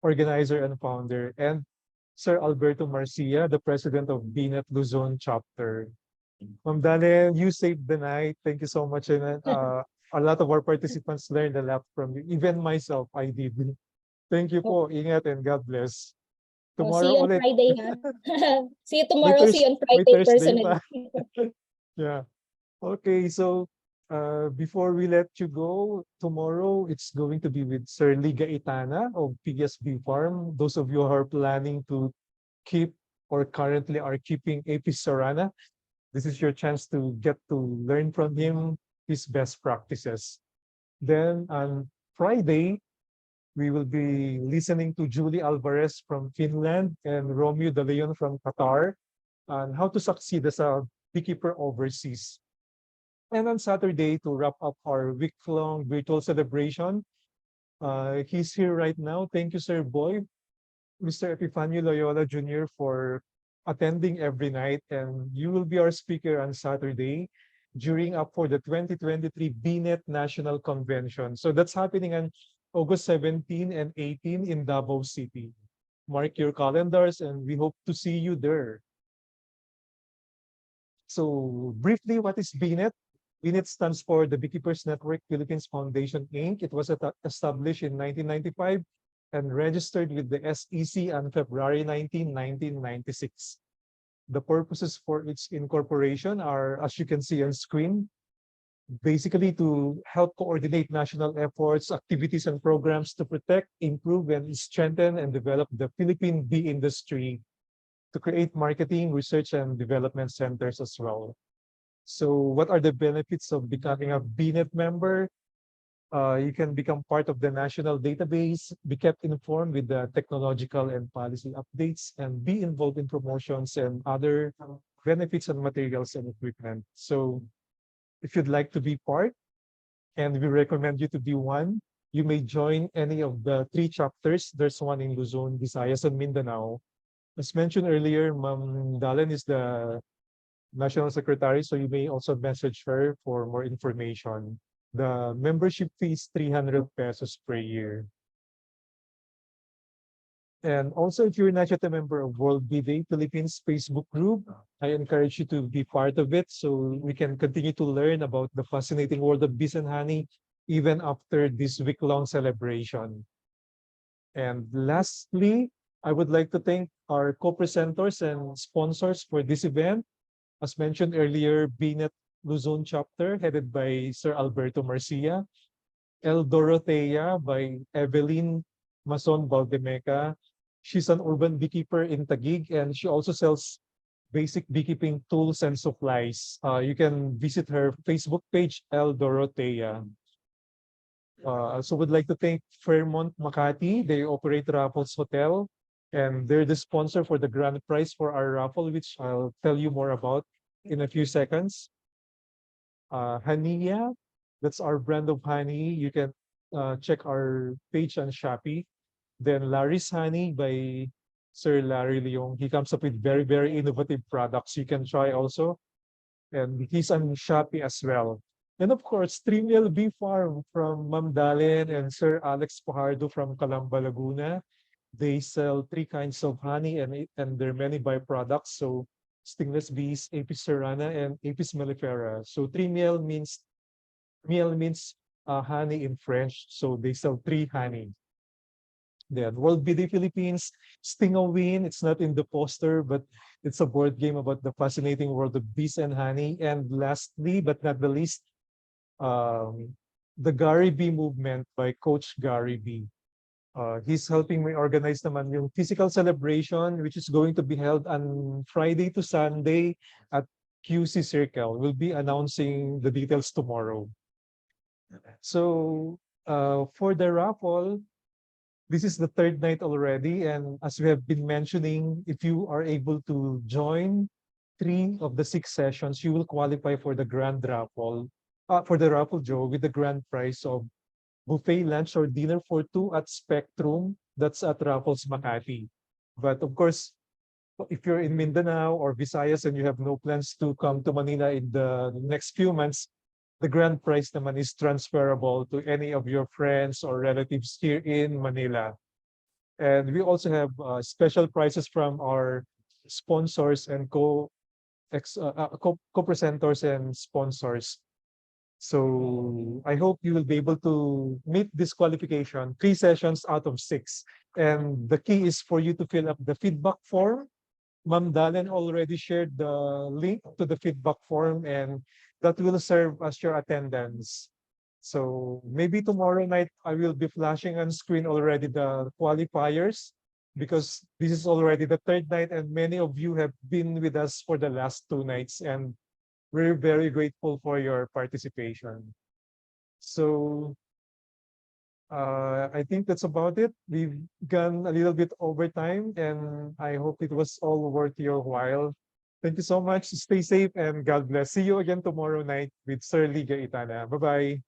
organizer and founder, and Sir Alberto Marcia, the president of BNet Luzon chapter. Ma'am Dale, you saved the night. Thank you so much. And a lot of our participants learned a lot from you. Even myself, I did. Thank you po. Ingat and God bless. Tomorrow see you on ulit. Friday, ha? See you tomorrow. See you on Friday personally. Yeah. Okay, so before we let you go, tomorrow it's going to be with Sir Liga Itana of PSB Farm. Those of you who are planning to keep or currently are keeping Apis cerana, this is your chance to get to learn from him his best practices. Then on Friday, we will be listening to Julie Alvarez from Finland and Romeo De Leon from Qatar on how to succeed as a beekeeper overseas. And on Saturday, to wrap up our week-long virtual celebration, he's here right now. Thank you, Sir Boy, Mr. Epifanio Loyola Jr. for attending every night. And you will be our speaker on Saturday during up for the 2023 BNet National Convention. So that's happening on August 17 and 18 in Davao City. Mark your calendars and we hope to see you there. So briefly, what is BNet? BNet stands for the Beekeepers Network Philippines Foundation, Inc. It was established in 1995 and registered with the SEC on February 19, 1996. The purposes for its incorporation are, as you can see on screen, basically to help coordinate national efforts, activities, and programs to protect, improve, and strengthen and develop the Philippine bee industry, to create marketing, research, and development centers as well. So what are the benefits of becoming a BNet member? You can become part of the national database, be kept informed with the technological and policy updates, and be involved in promotions and other benefits and materials and equipment. So if you'd like to be part, and we recommend you to be one, you may join any of the 3 chapters. There's one in Luzon, Visayas, and Mindanao. As mentioned earlier, Ma'am Dalen is the National Secretary, so you may also message her for more information. The membership fee is 300 pesos per year. And also, if you're not yet a member of World Bee Day Philippines Facebook group, I encourage you to be part of it so we can continue to learn about the fascinating world of bees and honey even after this week-long celebration. And lastly, I would like to thank our co-presenters and sponsors for this event. As mentioned earlier, BNet Luzon chapter headed by Sir Alberto Marcia, El Dorotea by Evelyn Mason Valdemeca. She's an urban beekeeper in Taguig, and she also sells basic beekeeping tools and supplies. You can visit her Facebook page, El Dorotea. I also would like to thank Fairmont Makati. They operate Raffles Hotel, and they're the sponsor for the grand prize for our raffle, which I'll tell you more about in a few seconds. Hania, that's our brand of honey. You can check our page on Shopee. Then Larry's Honey by Sir Larry Leong. He comes up with very, very innovative products you can try also. And he's on Shopee as well. And of course, Trivial Bee Farm from Ma'am Dalen and Sir Alex Fajardo from Calamba, Laguna. They sell 3 kinds of honey and there are many byproducts. So stingless bees, Apis cerana, and Apis mellifera. So miel means honey in French. So they sell 3 honey. Then World Bee Day Philippines, Stingawin. It's not in the poster, but it's a board game about the fascinating world of bees and honey. And lastly, but not the least, the Gary Bee movement by Coach Gary Bee. He's helping me organize naman yung physical celebration, which is going to be held on Friday to Sunday at QC Circle. We'll be announcing the details tomorrow. So for the raffle, this is the 3rd night already. And as we have been mentioning, if you are able to join 3 of the 6 sessions, you will qualify for the grand raffle, for the raffle draw with the grand prize of buffet lunch or dinner for 2 at Spectrum. That's at Raffles Makati. But of course, if you're in Mindanao or Visayas and you have no plans to come to Manila in the next few months, the grand prize naman is transferable to any of your friends or relatives here in Manila. And we also have special prizes from our sponsors and co-presenters and sponsors. So I hope you will be able to meet this qualification, 3 sessions out of 6. And the key is for you to fill up the feedback form. Ma'am Dalen already shared the link to the feedback form, and that will serve as your attendance. So maybe tomorrow night I will be flashing on screen already the qualifiers, because this is already the 3rd night and many of you have been with us for the last 2 nights, and we're very grateful for your participation. So I think that's about it. We've gone a little bit over time, and I hope it was all worth your while. Thank you so much. Stay safe and God bless. See you again tomorrow night with Sir Liga Itana. Bye-bye.